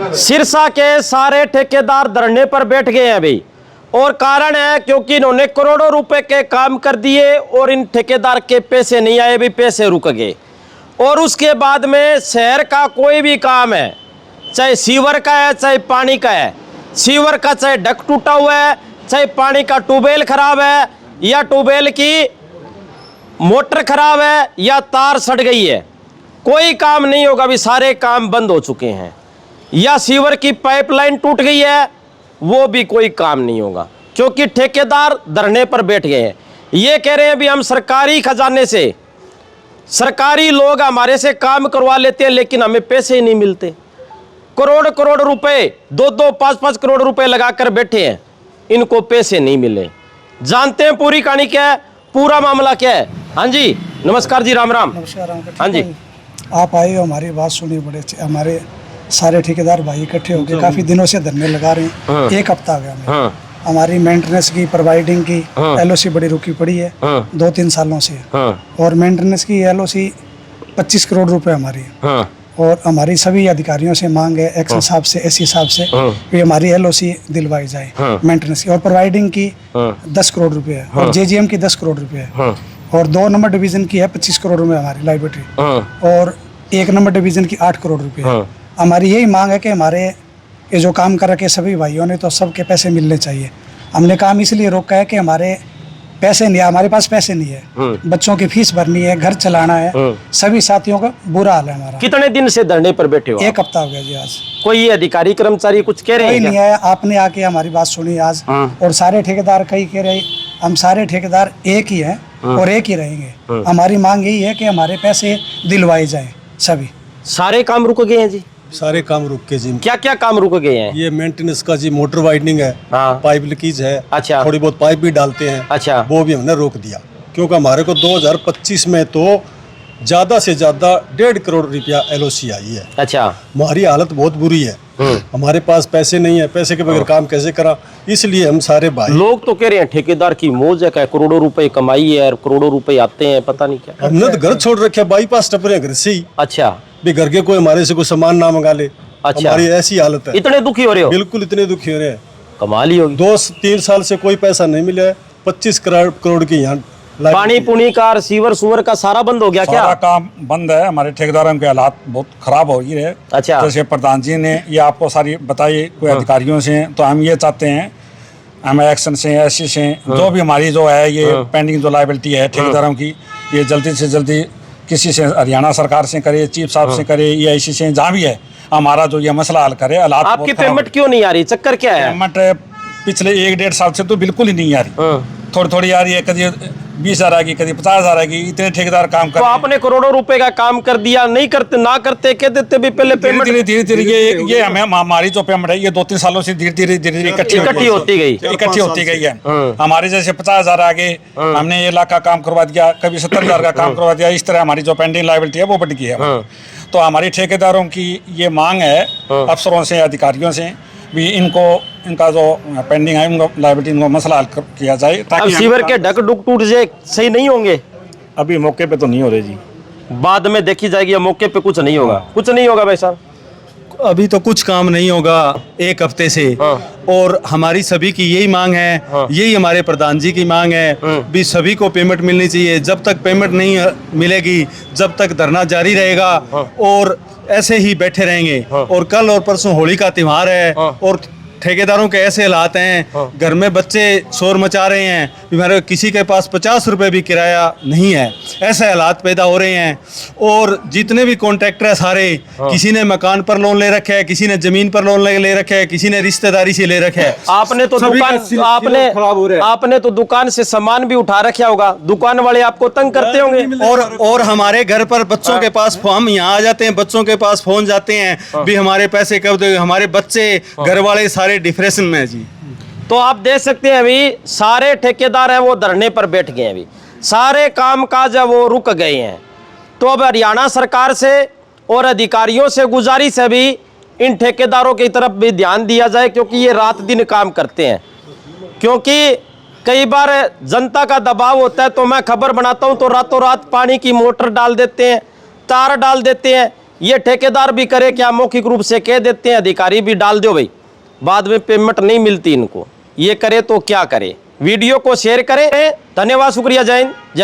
सिरसा के सारे ठेकेदार धरने पर बैठ गए हैं भाई, और कारण है क्योंकि इन्होंने करोड़ों रुपए के काम कर दिए और इन ठेकेदार के पैसे नहीं आए भी, पैसे रुक गए। और उसके बाद में शहर का कोई भी काम है, चाहे सीवर का है चाहे पानी का है, सीवर का चाहे डक टूटा हुआ है, चाहे पानी का ट्यूबवेल खराब है या ट्यूबवेल की मोटर खराब है या तार सड़ गई है, कोई काम नहीं होगा भी, सारे काम बंद हो चुके हैं। या सीवर की पाइपलाइन टूट गई है, वो भी कोई काम नहीं होगा क्योंकि ठेकेदार धरने पर बैठ गए हैं। ये कह रहे हैं भी हम सरकारी खजाने से, सरकारी लोग हमारे से काम करवा लेते हैं लेकिन हमें पैसे ही नहीं मिलते। करोड़ करोड़ रुपए, 2-2, 5-5 करोड़ रुपए लगाकर बैठे हैं, इनको पैसे नहीं मिले। जानते हैं पूरी कहानी क्या है, पूरा मामला क्या है। हाँ जी, नमस्कार जी, राम राम। नमस्कार। हाँ जी, आप आए हो, हमारी बात सुनी, बड़े अच्छे। हमारे सारे ठेकेदार भाई इकट्ठे होकर काफी दिनों से धरने लगा रहे हैं। एक हफ्ता हो गया हमें। हमारी मेंटेनेंस की, प्रोवाइडिंग की एलओसी बड़ी रुकी पड़ी है 2-3 सालों से, और मेंटेनेंस की एलओसी 25 करोड़ रुपए हमारी। और हमारी सभी अधिकारियों से मांग है, एक्स साहब से, एससी साहब से, कि हमारी एलओसी दिलवाई जाए मेंटेनेंस की। और प्रोवाइडिंग की 10 करोड़ रुपए है, और जेजीएम की 10 करोड़ रुपए है, और 2 नंबर डिवीजन की है 25 करोड़ रुपए हमारी लाइब्रेरी, और 1 नंबर डिवीजन की 8 करोड़ रुपए है। हमारी यही मांग है कि हमारे ये जो काम कर रखे सभी भाइयों ने, तो सबके पैसे मिलने चाहिए। हमने काम इसलिए रोका है कि हमारे पैसे नहीं है, हमारे पास पैसे नहीं है, बच्चों की फीस भरनी है, घर चलाना है, सभी साथियों का बुरा हाल है हमारा। कितने दिन से धरने पर बैठे हो? 1 हफ्ता हो गया जी। आज कोई अधिकारी कर्मचारी कुछ कह रहे हैं? कोई नहीं है। आपने आके हमारी बात सुनी आज, और सारे ठेकेदार कई कह रहे, हम सारे ठेकेदार एक ही हैं और एक ही रहेंगे। हमारी मांग यही है कि हमारे पैसे दिलवाए जाएं सभी। सारे काम रुक गए हैं जी? सारे काम रुक के जी। क्या क्या काम रुक गए हैं? ये मेंटेनेंस का जी, मोटर वाइडनिंग है, पाइप लीकेज है, अच्छा, थोड़ी बहुत पाइप भी डालते हैं, अच्छा, वो भी हमने रोक दिया क्योंकि हमारे को 2025 में तो ज्यादा से ज्यादा 1.5 करोड़ रुपया एलओसी आई है। अच्छा, हमारी हालत बहुत बुरी है, हमारे पास पैसे नहीं है, पैसे के बगैर काम कैसे करा, इसलिए हम सारे भाई। लोग तो कह रहे हैं ठेकेदार की मौज है, क्या करोड़ों रुपए कमाई है और करोड़ों रुपए आते हैं, पता नहीं क्या। हमने तो घर छोड़ रखे, बाईपास टपरे घर से ही। अच्छा, भी घर के कोई हमारे से कोई सामान ना मंगा ले। अच्छा, हमारी ऐसी हालत है। इतने दुखी हो रहे हो? बिल्कुल इतने दुखी हो रहे हैं। कमाल ही होगी। 2-3 साल से कोई पैसा नहीं मिला है। 25 करोड़ की यहाँ पानी पुनी का, सीवर सुवर का सारा बंद हो गया क्या? सारा काम बंद है। हमारे ठेकेदारों के हालात बहुत खराब हो गए हैं। अच्छा, जैसे प्रधान जी ने ये आपको सारी बताई कोई अधिकारियों से, तो हम ये चाहते हैं, हम एक्शन से, एससी से, जो भी हमारी जो है ये पेंडिंग जो लायबिलिटी है ठेकेदारों की, ये जल्दी से जल्दी किसी से, हरियाणा सरकार से करे, चीफ साहब से करे, या इसी से जहाँ भी है, हमारा जो ये मसला हल करे। हालात आपकी पेमेंट क्यों नहीं आ रही? चक्कर क्या है? पेमेंट पिछले 1-1.5 साल से तो बिल्कुल ही नहीं आ रही। थोड़ी थोड़ी आ रही है, कभी 20,000 आएगी, कभी 50,000 आएगी। इतने ठेकेदार काम कर, तो आपने करोड़ों रुपए का काम कर दिया, नहीं करते, ना करते, कह देते भी पहले पेमेंट। धीरे ये हमें हमारी जो पेमेंट है ये 2-3 सालों से धीरे धीरे इकट्ठी होती गई है। हमारे जैसे 50,000 आगे, हमने 1 लाख का काम करवा दिया, कभी 70,000 का काम करवा दिया। इस तरह हमारी जो पेंडिंग लायबिलिटी है वो बढ़ गई है। तो हमारी ठेकेदारों की ये मांग है अफसरों से, अधिकारियों से भी, इनका जो पेंडिंग है, इनको लायबिलिटी, इनको मसला हल किया जाए। अब सीवर के ढक डुक टूट जाए, सही नहीं होंगे? अभी मौके पे तो नहीं हो रहे जी, बाद में देखी जाएगी। मौके पे कुछ नहीं होगा, कुछ नहीं होगा भाई साहब। अभी तो कुछ काम नहीं होगा 1 हफ्ते से। और हमारी सभी की यही मांग है, यही हमारे प्रधान जी की मांग है भी सभी को पेमेंट मिलनी चाहिए। जब तक पेमेंट नहीं मिलेगी, जब तक धरना जारी रहेगा और ऐसे ही बैठे रहेंगे। और कल और परसों होली का त्योहार है, और ठेकेदारों के ऐसे हालात हैं, घर में बच्चे शोर मचा रहे हैं, हमारे किसी के पास 50 रुपए भी किराया नहीं है, ऐसे हालात पैदा हो रहे हैं। और जितने भी कॉन्ट्रैक्टर है सारे, किसी ने मकान पर लोन ले रखे है, किसी ने जमीन पर लोन ले रखे है, किसी ने रिश्तेदारी से ले रखे है। आपने तो आपने तो दुकान से सामान भी उठा रखा होगा, दुकान वाले आपको तंग करते होंगे। और हमारे घर पर बच्चों के पास, हम यहाँ आ जाते हैं, बच्चों के पास फोन जाते हैं भी हमारे पैसे कब देंगे। हमारे बच्चे, घर वाले सारे डिप्रेशन में है जी। तो आप देख सकते हैं अभी सारे ठेकेदार हैं वो धरने पर बैठ गए हैं, अभी सारे काम काज है वो रुक गए हैं। तो अब हरियाणा सरकार से और अधिकारियों से गुजारिश है भी इन ठेकेदारों की तरफ भी ध्यान दिया जाए, क्योंकि ये रात दिन काम करते हैं। क्योंकि कई बार जनता का दबाव होता है, तो मैं खबर बनाता हूं तो रातों रात पानी की मोटर डाल देते हैं, तार डाल देते हैं, ये ठेकेदार भी करे क्या, मौखिक रूप से कह देते हैं, अधिकारी भी डाल दो भाई, बाद में पेमेंट नहीं मिलती इनको, ये करे तो क्या करे। वीडियो को शेयर करें। धन्यवाद, शुक्रिया, जय हिंद, जय।